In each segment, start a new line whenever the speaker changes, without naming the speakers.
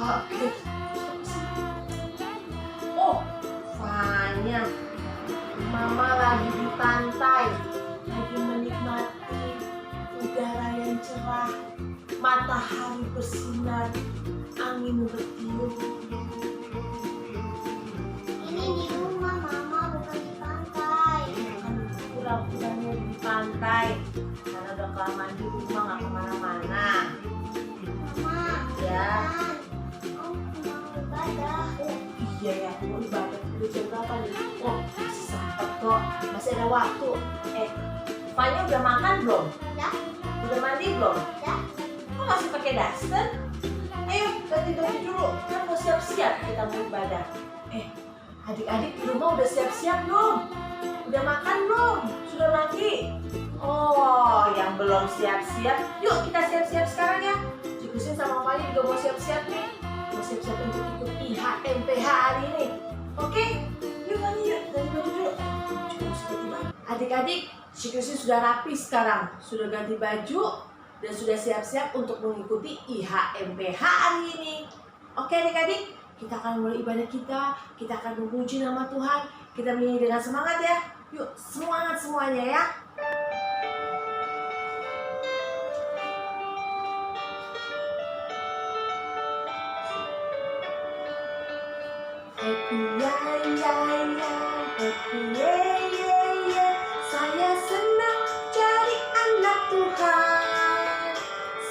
Oke. Oh, Fanya. Mama lagi di pantai, lagi menikmati udara yang cerah, matahari bersinar, angin bertiup.
Ini di rumah Mama, bukan di pantai.
Kan pura-puranya di pantai, karena udah kelamaan di rumah nggak kemana-mana.
Mama,
Ya.
Om mau ibadah.
Oh iya ya, mau ibadah udah jam berapa nih? Oh masih sempat kok, masih ada waktu. Fanya udah makan belum?
Ya,
Udah mandi belum?
ya.
Kok masih pakai daster? Ayo ganti baju dulu, kan mau siap-siap kita mau ibadah. Adik-adik di rumah udah siap-siap belum? Udah makan belum? Sudah mandi? Oh, yang belum siap-siap, yuk kita siap-siap sekarang ya. Cikusin sama Fanya juga mau siap-siap nih. Mau siap-siap untuk ikut IHMPH hari ini. Oke? Yuk Fanya, yuk ganti baju dulu. Adik-adik, Cikusin sudah rapi sekarang. Sudah ganti baju dan sudah siap-siap untuk mengikuti IHMPH hari ini. Oke adik-adik, kita akan mulai ibadah kita akan memuji nama Tuhan, kita menyanyi dengan semangat ya. Yuk, semangat semuanya ya. Happy ya ya ya, happy yeah yeah yeah. Saya senang jadi anak Tuhan.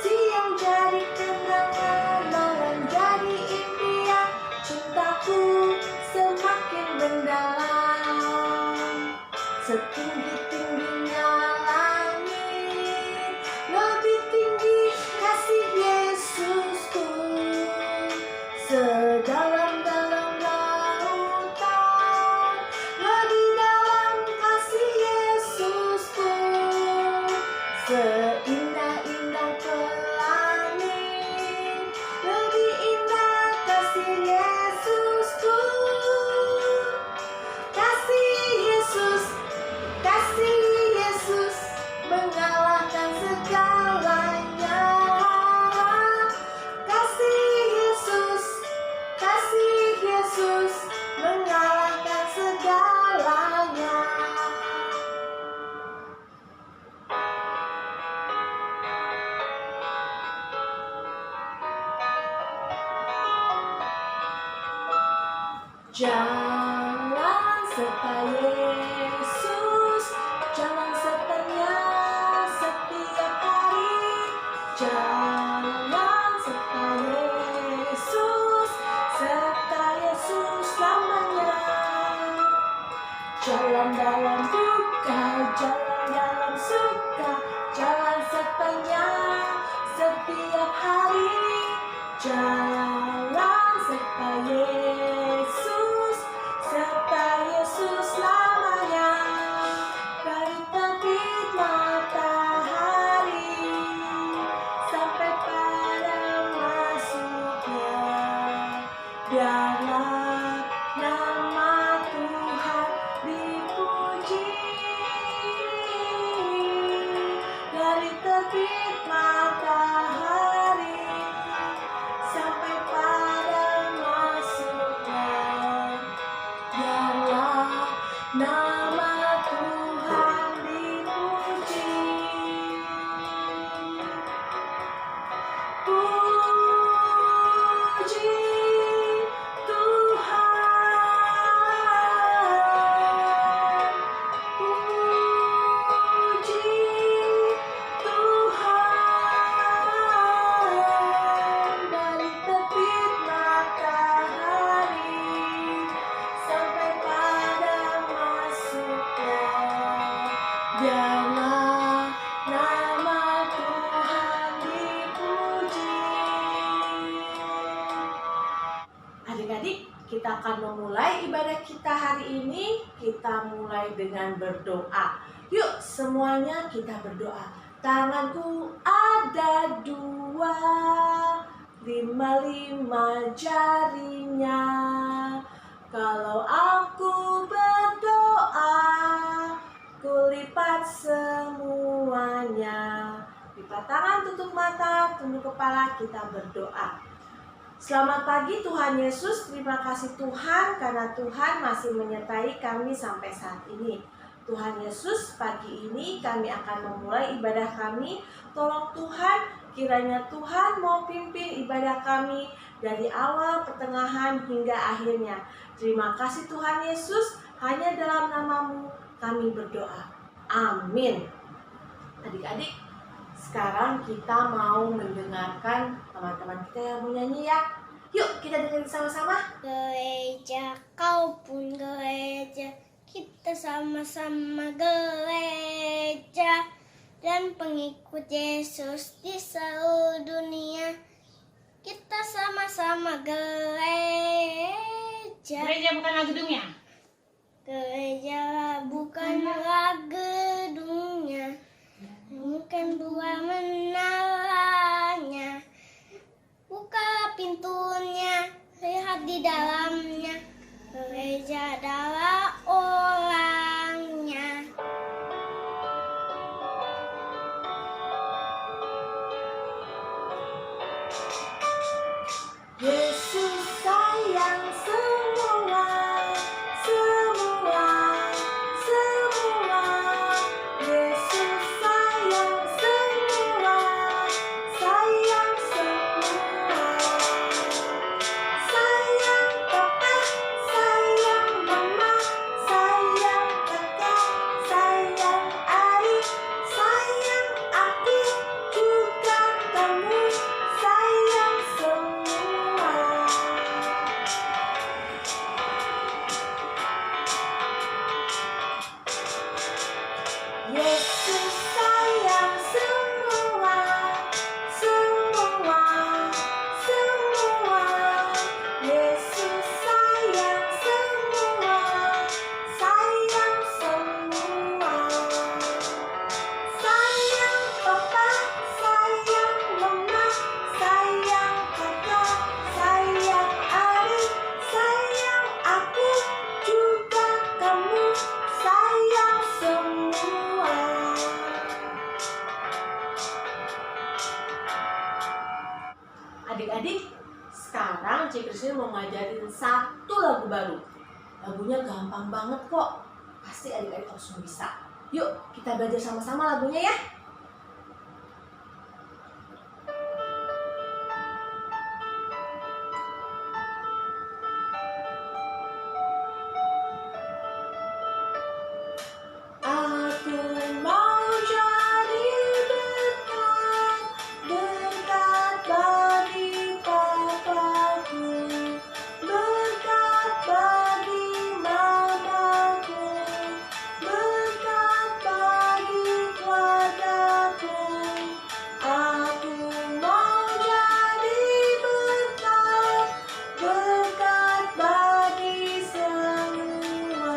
Siang jadi kenangan, malam jadi impian. Cintaku semakin mendalam. Setinggi-tingginya langit, lebih tinggi kasih Yesusku. Sedalam-dalam lautan, lebih dalam kasih Yesusku. Seindah-indah pelangi, lebih indah kasih Yesusku. Kasih Yesus mengalahkan segalanya. Kasih Yesus mengalahkan segalanya. Jalan serta Yesus, jalan sertanya setiap hari. Jalan serta Yesus, serta Yesus selamanya. Jalan dalam duka, jalan dalam suka, jalan sertanya setiap hari. Jalan serta Yesus, serta Yesus selamanya. Dari terbit matahari sampai pada masuknya, biarlah nama Tuhan dipuji. Dari terbit matahari sampai pada masuknya, biarlah nama Tuhan dipuji. Puji Tuhan, puji Tuhan. Dari terbit matahari sampai pada masuknya, biarlah nama Tuhan dipuji. Adik-adik, kita akan memulai ibadah kita hari ini. Kita mulai dengan berdoa. Yuk semuanya kita berdoa. Tanganku ada dua, lima jarinya. Kalau aku berdoa, kulipat semuanya. Lipat tangan, tutup mata, tunduk kepala, kita berdoa. Selamat pagi Tuhan Yesus, terima kasih Tuhan karena Tuhan masih menyertai kami sampai saat ini. Tuhan Yesus, pagi ini kami akan memulai ibadah kami. Tolong Tuhan, kiranya Tuhan mau pimpin ibadah kami dari awal, pertengahan, hingga akhirnya. Terima kasih Tuhan Yesus, hanya dalam nama-Mu kami berdoa. Amin. Adik-adik, sekarang kita mau mendengarkan teman-teman kita yang menyanyi ya. Yuk kita dengerin sama-sama.
Gereja, kau pun gereja, kita sama-sama gereja, dan pengikut Yesus di seluruh dunia, kita sama-sama gereja.
Gereja bukanlah gedungnya.
Gereja bukanlah gedungnya, bukan dua menaranya. Buka pintunya, lihat di dalamnya, gereja adalah orangnya.
Yesus sayang semua, semua, semua. Yesus sayang semua, sayang semua. Sayang papa, sayang mama, sayang kakak, sayang adik, sayang aku, juga kamu, sayang semua. Yesus sayang semua, semua, semua. Yesus sayang semua, sayang semua. Sayang papa, sayang mama, sayang kakak, sayang adik, sayang aku, juga kamu, sayang semua. Adik-adik, sekarang Cik Kristin mau ngajarin satu lagu baru. Lagunya gampang banget kok. Pasti adik-adik langsung bisa. Yuk, kita belajar sama-sama lagunya ya. Aku mau jadi dekat, dekat bagi papaku, dekat bagi mamaku, dekat bagi keluargaku. Aku mau jadi dekat, dekat bagi semua.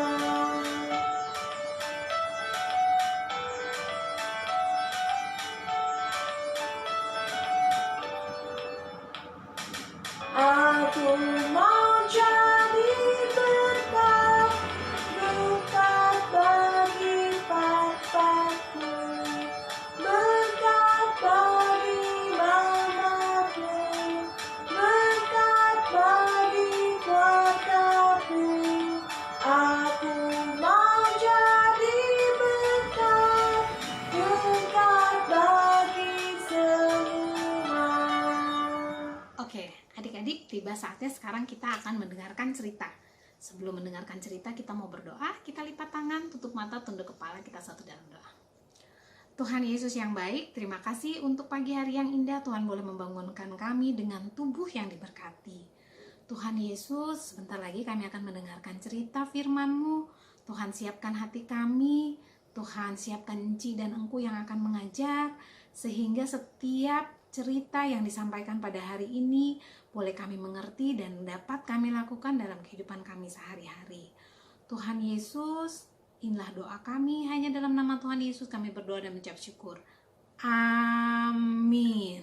Aku mau jadi dekat, dekat bagi papaku, dekat bagi mamaku, dekat bagi keluargaku. Aku mau jadi dekat, dekat bagi semua.
Oke, adik-adik, tiba saatnya sekarang kita akan mendengarkan cerita. Sebelum mendengarkan cerita, kita mau berdoa. Kita lipat tangan, tutup mata, tunduk kepala, kita satu dalam doa. Tuhan Yesus yang baik, terima kasih untuk pagi hari yang indah. Tuhan boleh membangunkan kami dengan tubuh yang diberkati. Tuhan Yesus, sebentar lagi kami akan mendengarkan cerita firman-Mu. Tuhan siapkan hati kami, Tuhan siapkan Enci dan Engku yang akan mengajar, sehingga setiap cerita yang disampaikan pada hari ini boleh kami mengerti dan dapat kami lakukan dalam kehidupan kami sehari-hari. Tuhan Yesus, inilah doa kami, hanya dalam nama Tuhan Yesus kami berdoa dan mengucap syukur. Amin.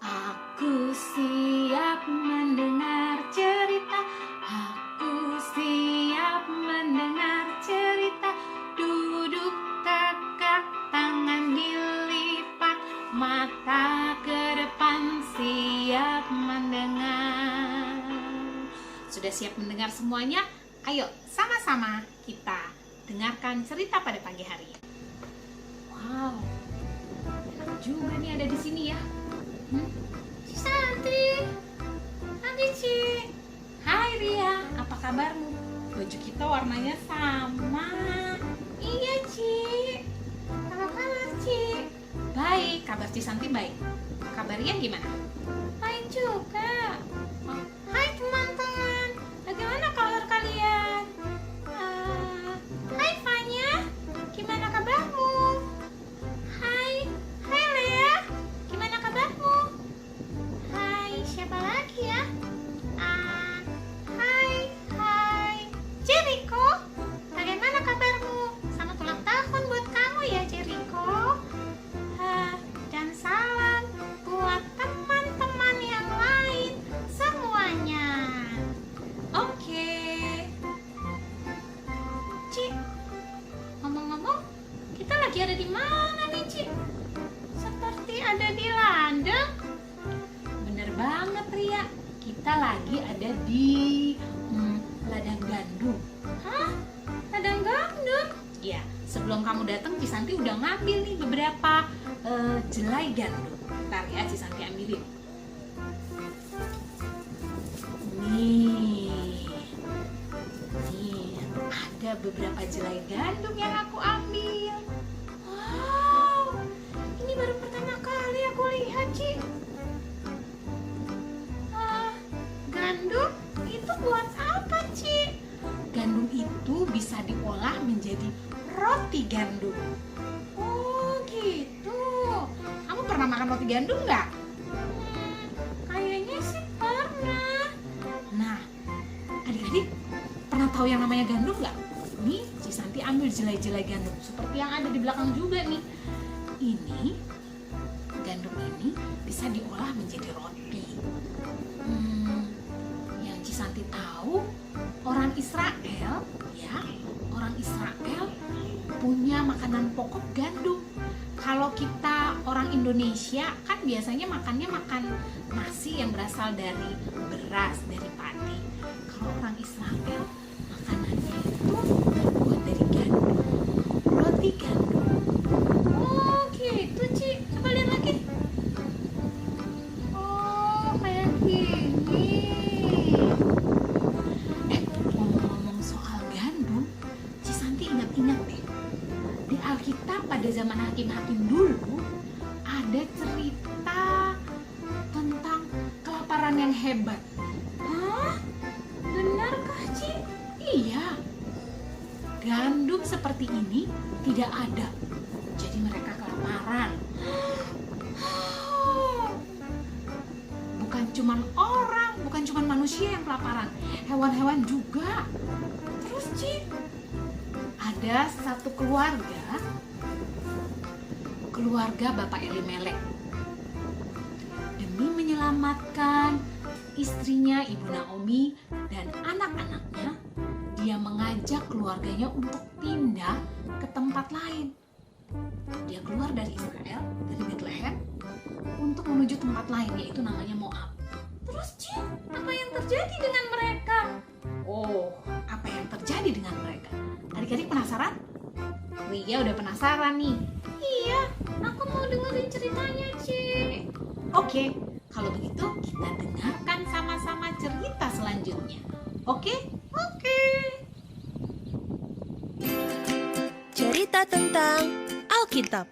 Aku siap mendengar cerita, aku siap mendengar cerita. Duduk mata ke depan siap mendengar. Sudah siap mendengar semuanya? Ayo sama-sama kita dengarkan cerita pada pagi hari. Wow, enak juga nih ada di sini ya. Ci Santi, Andi Ci. Hai Ria, apa kabarmu? Baju kita warnanya sama. Iya Ci. Apa kabar Ci? Baik, kabar Ci Santi baik. Kabar Ria gimana? Baik juga. Oh, hai teman-teman, bagaimana kabar kalian? Hai Fanya, gimana kabarmu? Hai Lea, gimana kabarmu? Hai, siapa lagi ya? Hai Jericho, bagaimana kabarmu? Selamat ulang tahun buat kamu ya Jericho. Dan salam buat teman-teman yang lain semuanya. Oke. Ci, ngomong-ngomong, kita lagi ada di mana nih Ci? Seperti ada di ladang. Bener banget Ria, kita lagi ada di ladang gandum. Hah? Ladang gandum? Ya, sebelum kamu datang Cisanti udah ngambil nih beberapa jelai gandum. Ntar ya Cisanti ambilin. Nih, ada beberapa jelai gandum yang aku ambil. Wow, ini baru pertama kali aku lihat Ci. Gandum itu buat apa Ci? Gandum itu bisa diolah menjadi roti gandum. Oh gitu. Kamu pernah makan roti gandum nggak? Kayaknya sih pernah. Nah, adik-adik pernah tahu yang namanya gandum nggak? Nih, Cisanti ambil jelai-jelai gandum seperti yang ada di belakang juga nih. Ini gandum ini bisa diolah menjadi roti. Yang Cisanti tahu, orang Israel punya makanan pokok gandum. Kalau kita orang Indonesia kan biasanya makan nasi yang berasal dari beras, dari padi. Kalau orang Israel makanannya itu terbuat dari gandum, roti gandum. Oh gitu Ci, coba lihat lagi. Oh kayak gini. Ngomong-ngomong soal gandum, Cisanti ingat-ingat deh. Di Alkitab pada zaman hakim-hakim dulu ada cerita tentang kelaparan yang hebat. Hah? Benarkah Ci? Iya. Gandum seperti ini tidak ada. Jadi mereka kelaparan. Bukan cuma orang, bukan cuma manusia yang kelaparan, hewan-hewan juga. Terus Ci, ada satu keluarga Bapak Elimelek. Demi menyelamatkan istrinya Ibu Naomi dan anak-anaknya, dia mengajak keluarganya untuk pindah ke tempat lain. Dia keluar dari Israel, dari Bethlehem, untuk menuju tempat lain, yaitu namanya Moab. Terus Ci, apa yang terjadi dengan mereka? Oh, apa yang terjadi dengan mereka? Adik-adik penasaran? Ria udah penasaran nih. Iya, aku mau dengerin ceritanya Ci. Oke, kalau begitu kita dengarkan sama-sama cerita selanjutnya. Oke? Oke.
Cerita tentang Alkitab.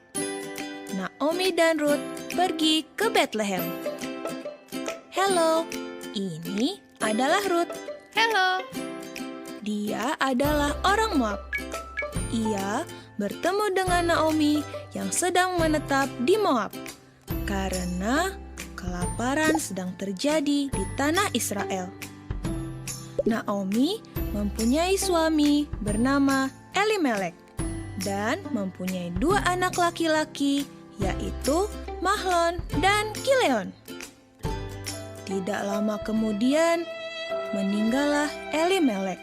Naomi dan Ruth pergi ke Bethlehem. Halo, ini adalah Ruth.
Halo.
Dia adalah orang Moab. Ia bertemu dengan Naomi yang sedang menetap di Moab karena kelaparan sedang terjadi di tanah Israel. Naomi mempunyai suami bernama Elimelek dan mempunyai 2 anak laki-laki, yaitu Mahlon dan Kileon. Tidak lama kemudian meninggallah Elimelek.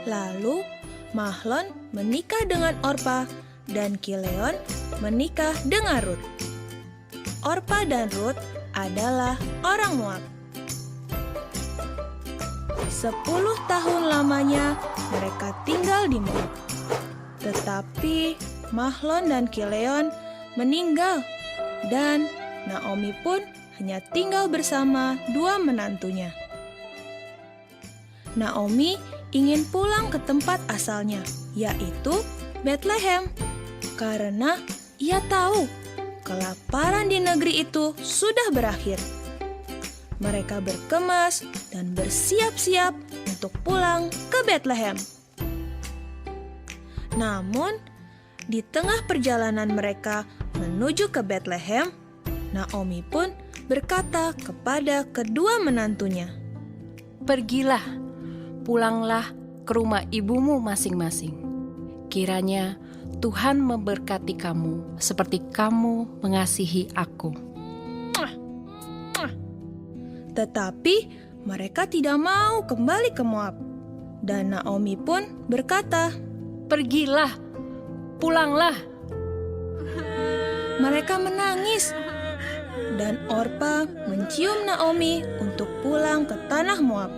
Lalu Mahlon menikah dengan Orpa dan Kileon menikah dengan Ruth. Orpa dan Rut adalah orang Moab. 10 tahun lamanya mereka tinggal di Moab. Tetapi Mahlon dan Kileon meninggal dan Naomi pun hanya tinggal bersama dua menantunya. Naomi ingin pulang ke tempat asalnya, yaitu Bethlehem, karena ia tahu kelaparan di negeri itu sudah berakhir. Mereka berkemas dan bersiap-siap untuk pulang ke Bethlehem. Namun, di tengah perjalanan mereka menuju ke Bethlehem, Naomi pun berkata kepada kedua menantunya,
"Pergilah, pulanglah ke rumah ibumu masing-masing. Kiranya Tuhan memberkati kamu seperti kamu mengasihi aku."
Tetapi mereka tidak mau kembali ke Moab. Dan Naomi pun berkata,
"Pergilah, pulanglah."
Mereka menangis. Dan Orpa mencium Naomi untuk pulang ke tanah Moab.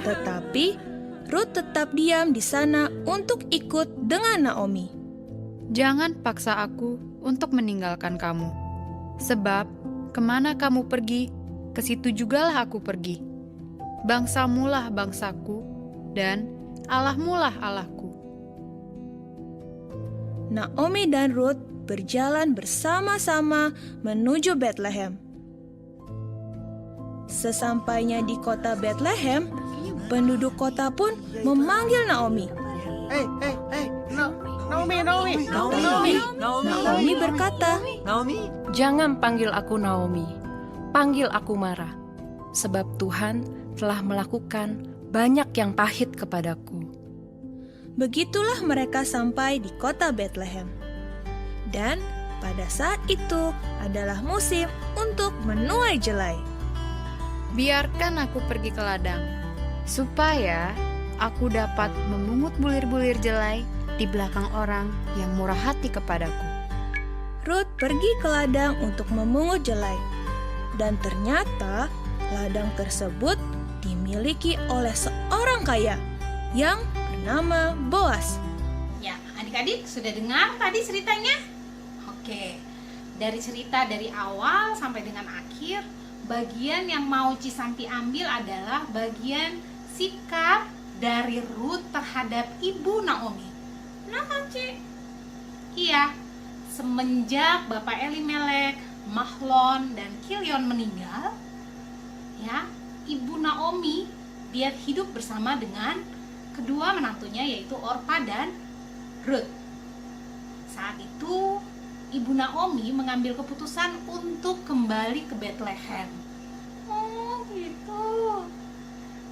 Tetapi Rut tetap diam di sana untuk ikut dengan Naomi.
Jangan paksa aku untuk meninggalkan kamu. Sebab kemana kamu pergi, ke situ jugalah aku pergi. Bangsamulah bangsaku, dan Allahmulah Allahku.
Naomi dan Rut berjalan bersama-sama menuju Bethlehem. Sesampainya di kota Bethlehem, penduduk kota pun memanggil Naomi. Naomi berkata,
"Jangan panggil aku Naomi, panggil aku Mara, sebab Tuhan telah melakukan banyak yang pahit kepadaku."
Begitulah mereka sampai di kota Bethlehem. Dan pada saat itu adalah musim untuk menuai jelai.
Biarkan aku pergi ke ladang, supaya aku dapat memungut bulir-bulir jelai di belakang orang yang murah hati kepadaku.
Rut pergi ke ladang untuk memungut jelai. Dan ternyata ladang tersebut dimiliki oleh seorang kaya yang bernama Boas.
Ya, adik-adik sudah dengar tadi ceritanya? Oke, dari cerita dari awal sampai dengan akhir, bagian yang mau Cisanti ambil adalah bagian sikap dari Rut terhadap ibu Naomi. Kenapa, Ci? Iya, semenjak Bapak Elimelek, Mahlon, dan Kilion meninggal, ya, ibu Naomi dia hidup bersama dengan kedua menantunya, yaitu Orpa dan Rut. Saat itu ibu Naomi mengambil keputusan untuk kembali ke Bethlehem. Oh gitu.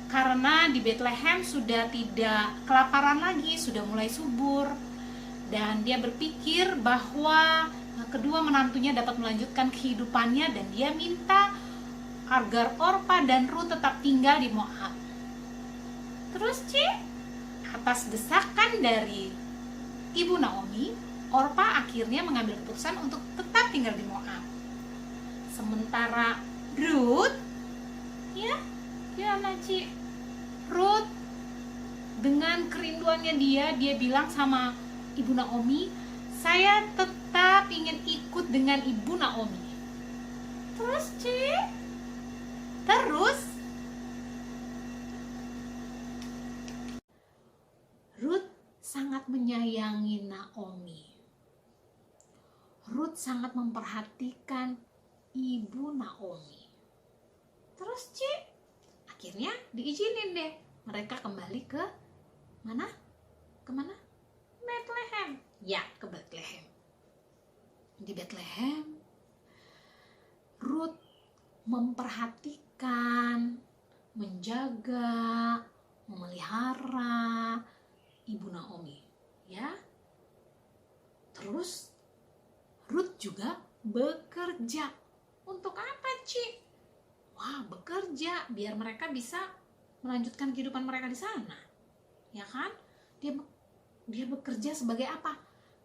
Karena di Bethlehem sudah tidak kelaparan lagi, sudah mulai subur. Dan dia berpikir bahwa kedua menantunya dapat melanjutkan kehidupannya, dan dia minta agar Orpa dan Rut tetap tinggal di Moab. Terus atas desakan dari ibu Naomi, Orpa akhirnya mengambil keputusan untuk tetap tinggal di Moab. Sementara Rut, ya Ci, Rut dengan kerinduannya dia bilang sama ibu Naomi, "Saya tetap ingin ikut dengan ibu Naomi." Terus Rut sangat menyayangi Naomi. Rut sangat memperhatikan ibu Naomi. Terus akhirnya diizinin deh mereka kembali ke mana? Kemana? Bethlehem. Ya, ke Bethlehem. Di Bethlehem, Rut memperhatikan, menjaga, memelihara ibu Naomi, ya. Terus Rut juga bekerja. Untuk apa, Ci? Wah, bekerja biar mereka bisa melanjutkan kehidupan mereka di sana. Ya kan? Dia bekerja sebagai apa?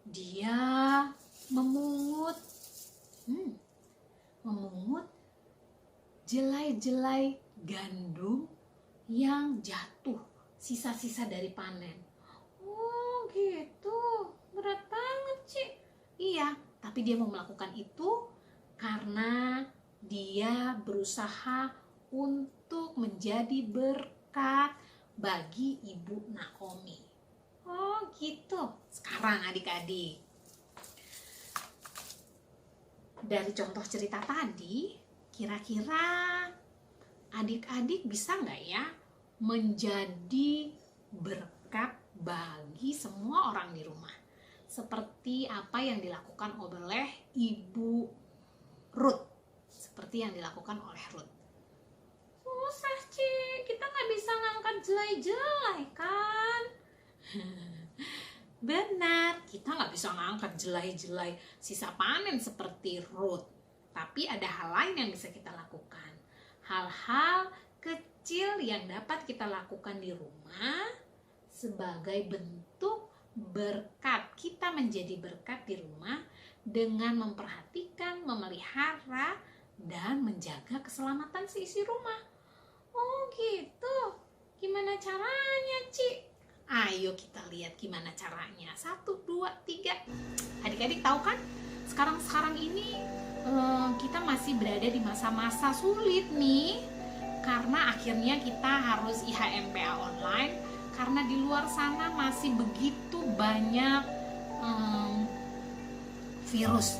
Dia memungut jelai-jelai gandum yang jatuh, sisa-sisa dari panen. Oh gitu, berat banget Ci. Iya, tapi dia mau melakukan itu karena dia berusaha untuk menjadi berkat bagi Ibu Naomi. Oh gitu. Sekarang adik-adik, dari contoh cerita tadi, kira-kira adik-adik bisa nggak ya menjadi berkat bagi semua orang di rumah? Seperti apa yang dilakukan oleh Ibu Ruth. Seperti yang dilakukan oleh Ruth. Susah Ci, kita nggak bisa ngangkat jelai-jelai kan? Benar, kita nggak bisa ngangkat jelai-jelai sisa panen seperti Ruth. Tapi ada hal lain yang bisa kita lakukan. Hal-hal kecil yang dapat kita lakukan di rumah sebagai bentuk berkat. Kita menjadi berkat di rumah dengan memperhatikan, memelihara, dan menjaga keselamatan seisi rumah. Oh gitu, gimana caranya Ci? Ayo kita lihat gimana caranya. 1, 2, 3. Adik-adik tahu kan? Sekarang ini kita masih berada di masa-masa sulit nih. Karena akhirnya kita harus IHMPA online. Karena di luar sana masih begitu banyak virus.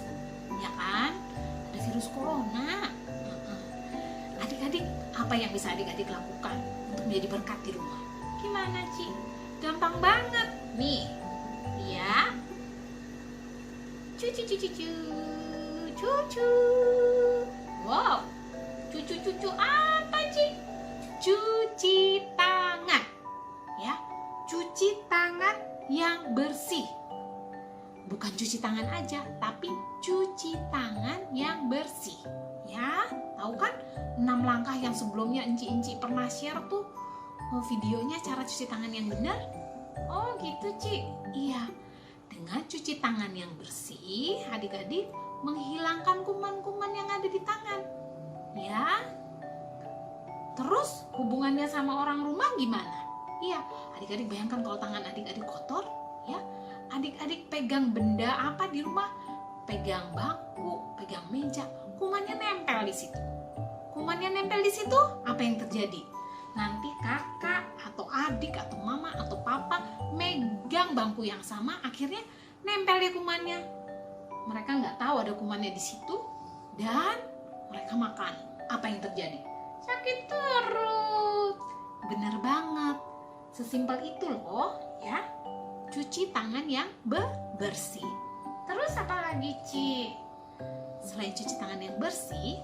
Ya kan? Ada virus corona. Adik-adik, apa yang bisa adik-adik lakukan untuk menjadi berkat di rumah? Gimana Ci? Gampang banget nih ya. Cucu. Wow, cucu apa Ci? Cuci tangan ya, cuci tangan yang bersih. Bukan cuci tangan aja, tapi cuci tangan yang bersih ya. Tahu kan 6 langkah yang sebelumnya Enci pernah share tuh videonya cara cuci tangan yang benar. Oh gitu Ci. Iya, dengan cuci tangan yang bersih, adik-adik menghilangkan kuman-kuman yang ada di tangan ya. Terus hubungannya sama orang rumah gimana? Iya, adik-adik bayangkan kalau tangan adik-adik kotor ya. Adik-adik pegang benda apa di rumah? Pegang bangku, pegang meja, kumannya nempel di situ. Kumannya nempel di situ, apa yang terjadi? Nanti kakak atau adik atau mama atau papa megang bangku yang sama, akhirnya nempel di kumannya. Mereka nggak tahu ada kumannya di situ dan mereka makan. Apa yang terjadi? Sakit perut. Bener banget. Sesimpel itu loh ya. Cuci tangan yang bersih. Terus apa lagi Ci? Selain cuci tangan yang bersih,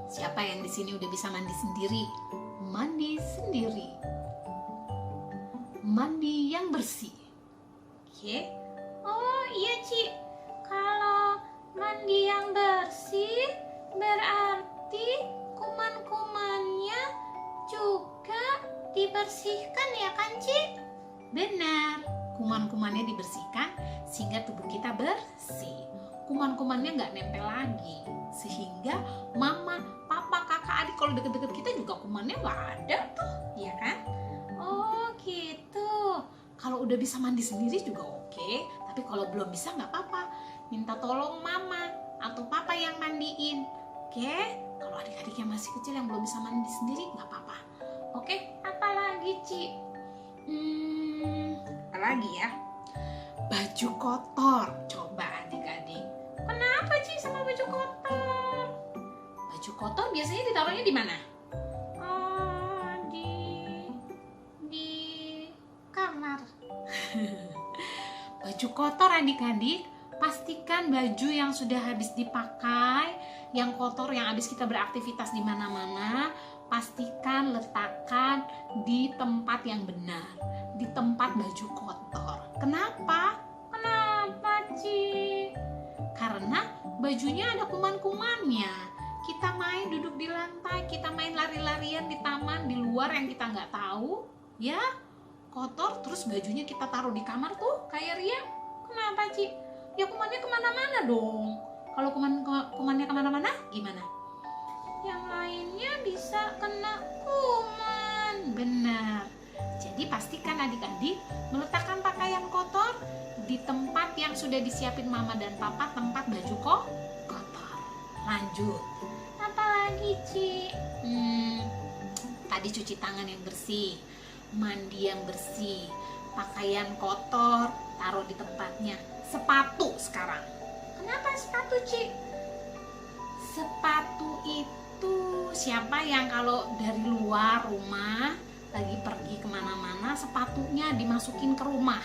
siapa yang di sini udah bisa mandi sendiri? Mandi sendiri. Mandi yang bersih. Oke. Oh iya Ci. Kalau mandi yang bersih berarti kuman-kumannya juga dibersihkan ya kan Ci? Benar. Kuman-kumannya dibersihkan sehingga tubuh kita bersih. Kuman-kumannya nggak nempel lagi, sehingga mama, papa, kakak, adik kalau deket-deket kita juga kumannya nggak ada tuh, ya kan? Oh gitu. Kalau udah bisa mandi sendiri juga oke, tapi kalau belum bisa nggak apa-apa, minta tolong mama atau papa yang mandiin, oke? Kalau adik-adik yang masih kecil yang belum bisa mandi sendiri nggak apa-apa, oke? Apalagi Ci? Apalagi ya? Baju kotor, coba adik-adik. Kenapa Ci sama baju kotor? Baju kotor biasanya ditaruhnya di mana? Di kamar. Baju kotor adik-adik, pastikan baju yang sudah habis dipakai, yang kotor, yang habis kita beraktivitas di mana-mana, pastikan letakkan di tempat yang benar, di tempat baju kotor. Kenapa? Ci? Karena bajunya ada kuman-kumannya. Kita main duduk di lantai, kita main lari-larian di taman, di luar yang kita nggak tahu, ya kotor, terus bajunya kita taruh di kamar tuh kayak Ria. Kenapa Ci? Ya kumannya kemana-mana dong. Kalau kumannya kemana-mana gimana? yang lainnya bisa kena kuman. Benar. Jadi pastikan adik-adik meletakkan pakaian kotor di tempat yang sudah disiapin mama dan papa, tempat baju kotor. Lanjut. Apalagi, Ci? Tadi cuci tangan yang bersih, mandi yang bersih, pakaian kotor taruh di tempatnya. Sepatu sekarang. Kenapa sepatu, Ci? Sepatu itu siapa yang kalau dari luar rumah lagi pergi kemana-mana sepatunya dimasukin ke rumah?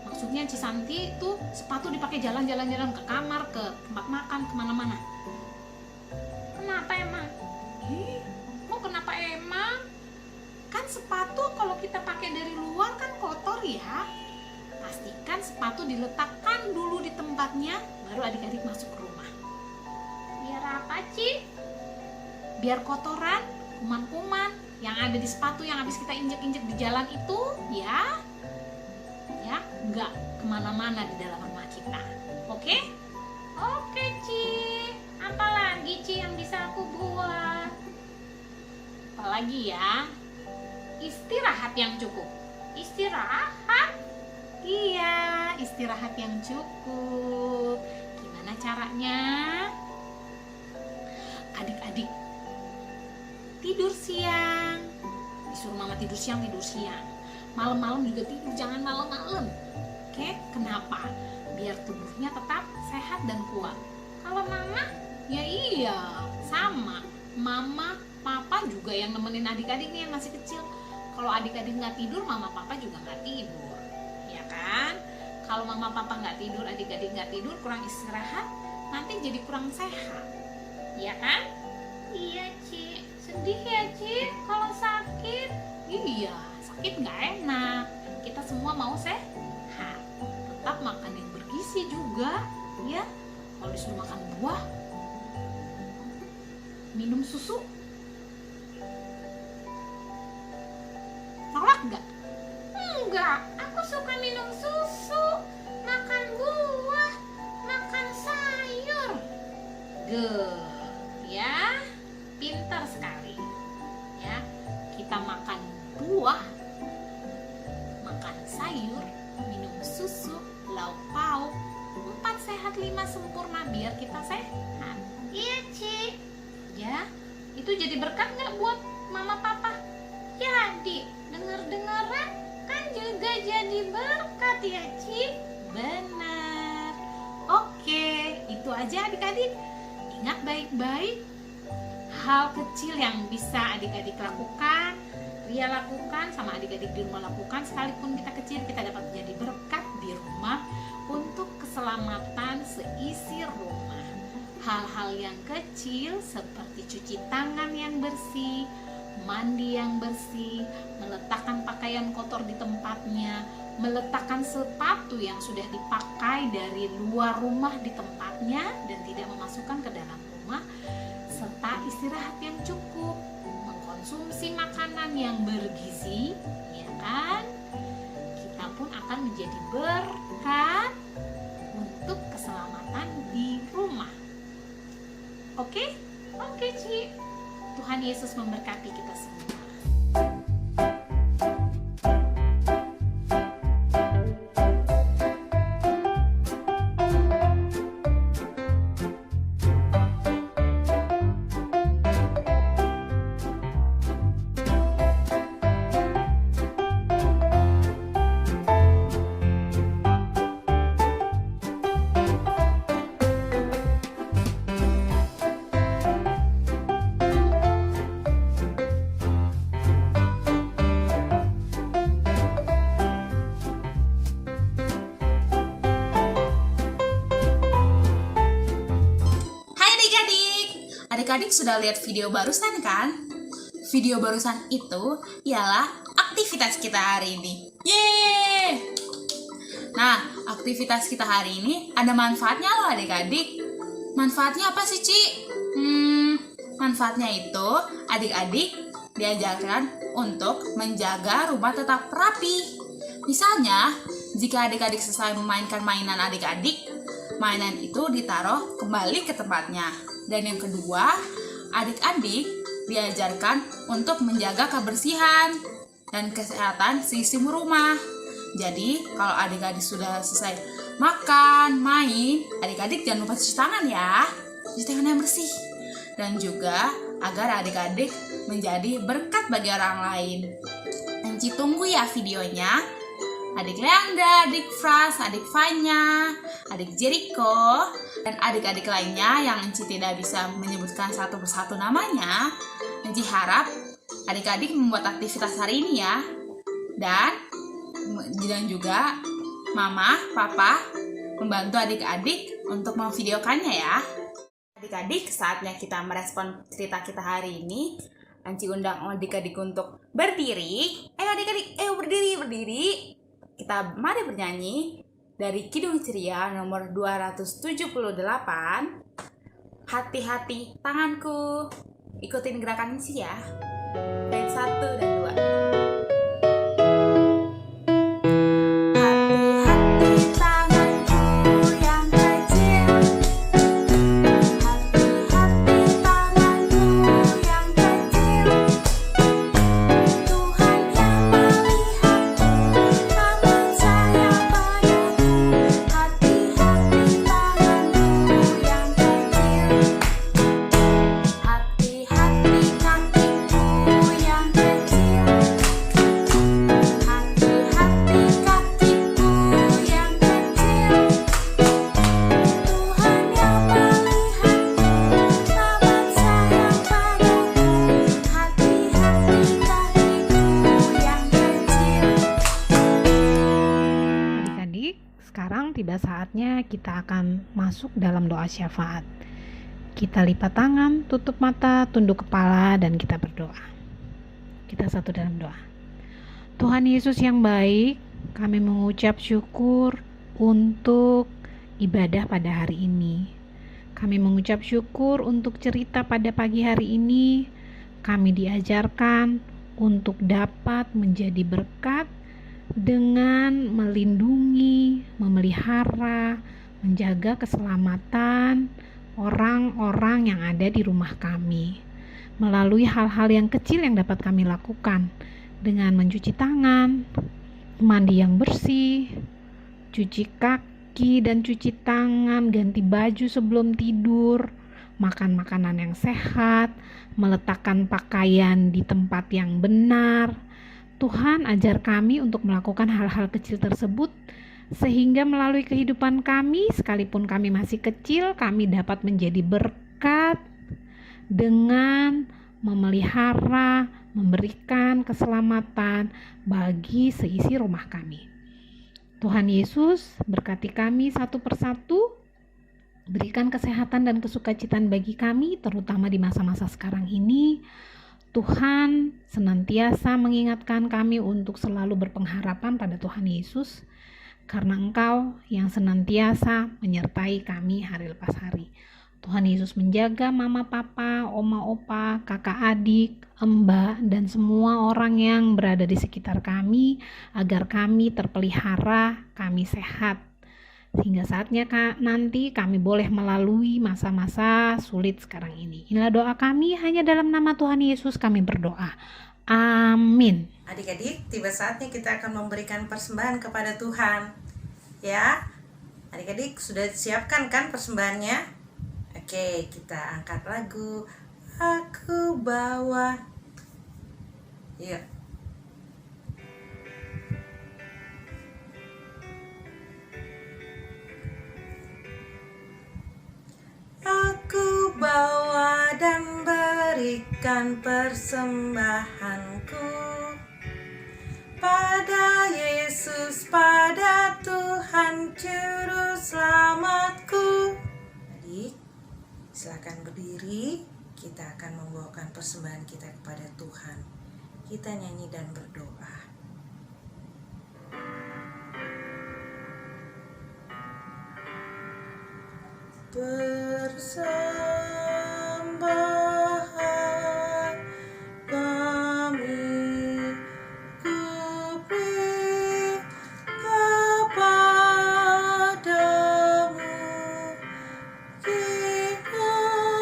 Maksudnya Cisanti itu sepatu dipakai jalan-jalan ke kamar, ke tempat makan, kemana-mana. Kenapa emang? Mau kenapa emang? Kan sepatu kalau kita pakai dari luar kan kotor ya. Pastikan sepatu diletakkan dulu di tempatnya, baru adik-adik masuk ke rumah. Biar apa, Ci? Biar kotoran, kuman-kuman yang ada di sepatu yang habis kita injek-injek di jalan itu ya nggak kemana-mana di dalam rumah kita. Oke? Oke, Ci. Apalagi, Ci, yang bisa aku buat? Apalagi ya? Istirahat yang cukup. Istirahat? Iya, istirahat yang cukup. Gimana caranya? Adik-adik tidur siang. Disuruh mama tidur siang. Malam-malam juga tidur, jangan malam-malam. Oke, kenapa? Biar tubuhnya tetap sehat dan kuat. Kalau mama, ya iya, sama. Mama, papa juga yang nemenin adik-adik nih yang masih kecil. Kalau adik-adik nggak tidur, mama papa juga nggak tidur, ya kan? Kalau mama papa nggak tidur, adik-adik nggak tidur, kurang istirahat, nanti jadi kurang sehat, ya kan? Iya, Ci. Sedih ya, Ci, kalau sakit. Iya, sakit nggak enak. Kita semua mau sehat. Tetap makan yang bergizi juga, ya. Kalau disuruh makan buah, minum susu, nolak nggak? Enggak, aku suka minum susu, makan buah, makan sayur. Ya, pintar sekali. Ya, kita makan buah, makan sayur, minum susu, lauk pauk, 4 sehat 5 sempurna biar kita sehat.
Iya, Ci.
Ya, itu jadi berkat nggak buat mama papa? Jadi, denger-dengeran kan juga jadi berkat ya, Ci? Benar. Oke, itu aja adik-adik. Ingat baik-baik hal kecil yang bisa adik-adik lakukan, Ria lakukan, sama adik-adik di rumah lakukan. Sekalipun kita kecil, kita dapat menjadi berkat di rumah untuk keselamatan seisi rumah. Hal-hal yang kecil seperti cuci tangan yang bersih, mandi yang bersih, meletakkan pakaian kotor di tempatnya, meletakkan sepatu yang sudah dipakai dari luar rumah di tempatnya dan tidak memasukkan ke dalam rumah, serta istirahat yang cukup, mengkonsumsi makanan yang bergizi, ya kan? Kita pun akan menjadi berkat untuk keselamatan di rumah. Oke? Oke, Ci. Tuhan Yesus memberkati kita semua.
Adik-adik sudah lihat video barusan kan? Video barusan itu ialah aktivitas kita hari ini. Yeay! Nah, aktivitas kita hari ini ada manfaatnya loh adik-adik. Manfaatnya apa sih, Ci? Manfaatnya itu adik-adik diajarkan untuk menjaga rumah tetap rapi. Misalnya, jika adik-adik selesai memainkan mainan adik-adik, mainan itu ditaruh kembali ke tempatnya. Dan yang kedua, adik-adik diajarkan untuk menjaga kebersihan dan kesehatan sistem rumah. Jadi, kalau adik-adik sudah selesai makan, main, adik-adik jangan lupa cuci tangan ya. Cuci tangan yang bersih. Dan juga agar adik-adik menjadi berkat bagi orang lain. Enci tunggu ya videonya. Adik Leanda, adik Fras, adik Fanya, adik Jericho, dan adik-adik lainnya yang Enci tidak bisa menyebutkan satu persatu namanya. Enci harap adik-adik membuat aktivitas hari ini ya. Dan juga Mama, Papa membantu adik-adik untuk memvideokannya ya. Adik-adik, saatnya kita merespon cerita kita hari ini. Enci undang adik-adik untuk berdiri. Ayo adik-adik, ayo berdiri. Kita mari bernyanyi dari Kidung Ceria nomor 278. Hati-hati tanganku. Ikutin gerakan Enci ya. Bait 1 dan 2.
Sekarang tiba saatnya kita akan masuk dalam doa syafaat. Kita lipat tangan, tutup mata, tunduk kepala, dan kita berdoa. Kita satu dalam doa. Tuhan Yesus yang baik, kami mengucap syukur untuk ibadah pada hari ini. Kami mengucap syukur untuk cerita pada pagi hari ini. Kami diajarkan untuk dapat menjadi berkat dengan melindungi, memelihara, menjaga keselamatan orang-orang yang ada di rumah kami. Melalui hal-hal yang kecil yang dapat kami lakukan dengan mencuci tangan, mandi yang bersih, cuci kaki dan cuci tangan, ganti baju sebelum tidur, makan makanan yang sehat, meletakkan pakaian di tempat yang benar. Tuhan ajar kami untuk melakukan hal-hal kecil tersebut sehingga melalui kehidupan kami, sekalipun kami masih kecil, kami dapat menjadi berkat dengan memelihara, memberikan keselamatan bagi seisi rumah kami. Tuhan Yesus berkati kami satu persatu, berikan kesehatan dan kesukacitaan bagi kami, terutama di masa-masa sekarang ini. Tuhan senantiasa mengingatkan kami untuk selalu berpengharapan pada Tuhan Yesus, karena Engkau yang senantiasa menyertai kami hari lepas hari. Tuhan Yesus menjaga mama, papa, oma, opa, kakak, adik, mbak, dan semua orang yang berada di sekitar kami, agar kami terpelihara, kami sehat. Sehingga saatnya nanti kami boleh melalui masa-masa sulit sekarang ini. Inilah doa kami, hanya dalam nama Tuhan Yesus kami berdoa. Amin.
Adik-adik, tiba saatnya kita akan memberikan persembahan kepada Tuhan. Ya, adik-adik sudah siapkan kan persembahannya? Oke, kita angkat lagu Aku Bawa. Yuk. Aku bawa dan berikan persembahanku pada Yesus, pada Tuhan Juru Selamatku. Adik, silakan berdiri. Kita akan membawakan persembahan kita kepada Tuhan. Kita nyanyi dan berdoa. Persembahan kami ku beri kepadamu, kiranya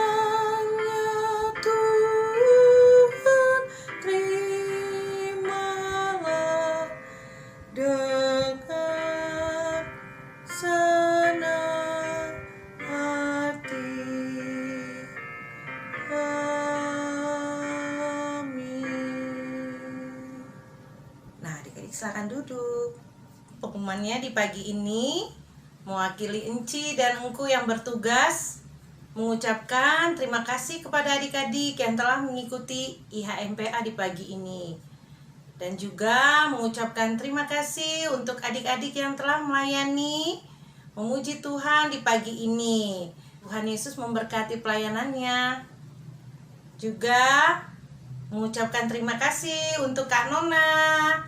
silakan duduk. Pengumumannya di pagi ini mewakili Enci dan Engku yang bertugas mengucapkan terima kasih kepada adik-adik yang telah mengikuti IHMPA di pagi ini. Dan juga mengucapkan terima kasih untuk adik-adik yang telah melayani, memuji Tuhan di pagi ini. Tuhan Yesus memberkati pelayanannya. Juga mengucapkan terima kasih untuk Kak Nona,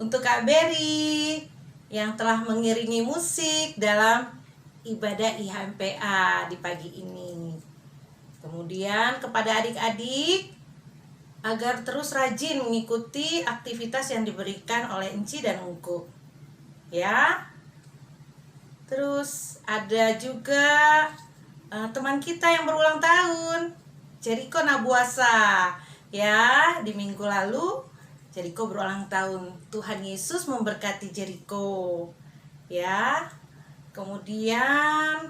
untuk Kak Berry yang telah mengiringi musik dalam ibadah IHMPA di pagi ini. Kemudian kepada adik-adik agar terus rajin mengikuti aktivitas yang diberikan oleh Enci dan Engku. Ya. Terus ada juga teman kita yang berulang tahun, Jericho Nabuasa. Ya, di minggu lalu Jericho berulang tahun. Tuhan Yesus memberkati Jericho. Ya. Kemudian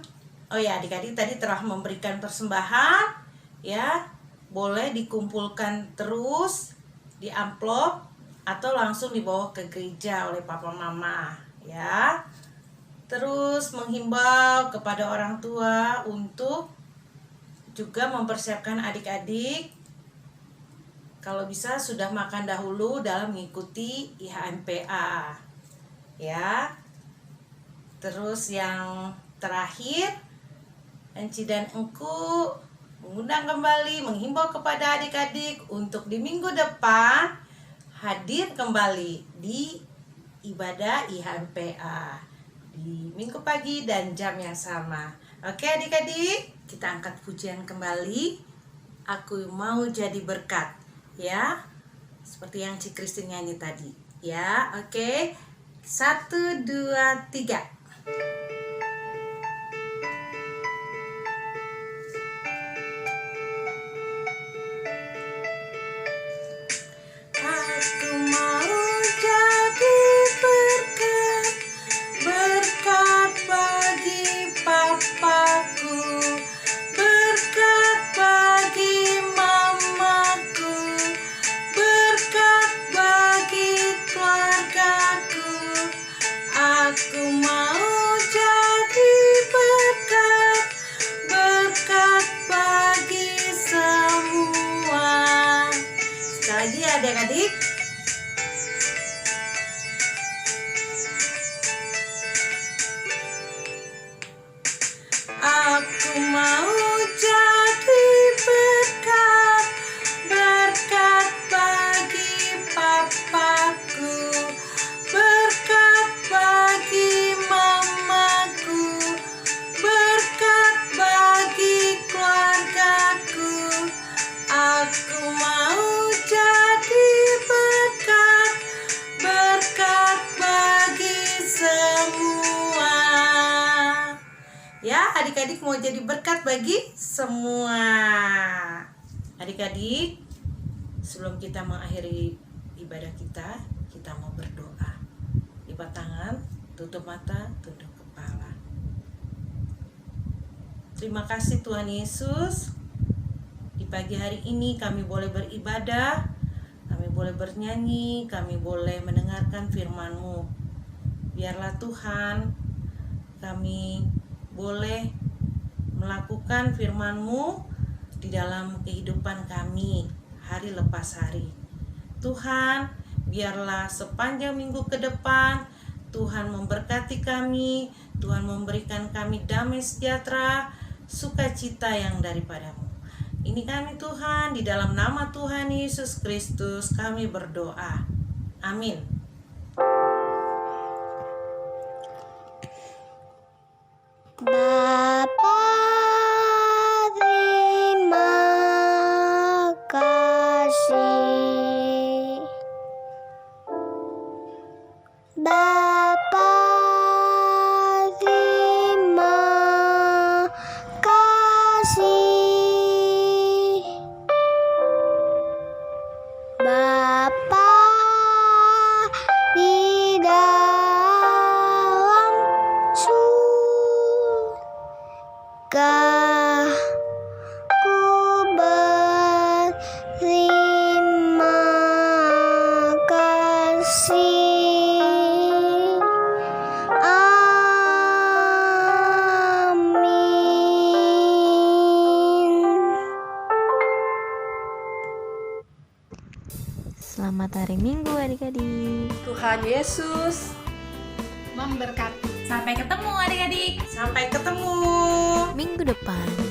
adik-adik tadi telah memberikan persembahan, ya. Boleh dikumpulkan terus di amplop atau langsung dibawa ke gereja oleh papa mama, ya. Terus menghimbau kepada orang tua untuk juga mempersiapkan adik-adik kalau bisa sudah makan dahulu dalam mengikuti IHMPA, ya. Terus yang terakhir, Enci dan Engku mengundang kembali, menghimbau kepada adik-adik untuk di minggu depan hadir kembali di ibadah IHMPA di minggu pagi dan jam yang sama. Oke adik-adik, kita angkat pujian kembali. Aku mau jadi berkat, ya, seperti yang Ci Christine nyanyi tadi, ya. Oke, 1, 2, 3. Aku mau jadi berkat, berkat bagi papaku, berkat bagi mamaku, berkat bagi keluargaku. Aku mau jadi berkat, berkat bagi semua. Sekali lagi ya adik-adik. Aku mau jadi berkat, berkat bagi papaku, berkat bagi mamaku, berkat bagi keluargaku. Aku mau jadi berkat, berkat bagi semua. Ya, adik-adik mau jadi berkat bagi semua. Adik-adik, sebelum kita mengakhiri ibadah kita mau berdoa. Lipat tangan, tutup mata, tunduk kepala. Terima kasih Tuhan Yesus. Di pagi hari ini kami boleh beribadah, kami boleh bernyanyi, kami boleh mendengarkan firman-Mu. Biarlah Tuhan, kami boleh melakukan firman-Mu di dalam kehidupan kami hari lepas hari. Tuhan, biarlah sepanjang minggu ke depan Tuhan memberkati kami, Tuhan memberikan kami damai sejahtera, sukacita yang daripada-Mu. Ini kami Tuhan, di dalam nama Tuhan Yesus Kristus kami berdoa. Amin.
Bapa, terima kasih. Bapa, terima kasih. Bapa di dalam surga, ku berterima kasih.
Selamat hari Minggu adik-adik.
Tuhan Yesus
Memberkati.
Sampai ketemu adik-adik.
Sampai ketemu.
Minggu depan.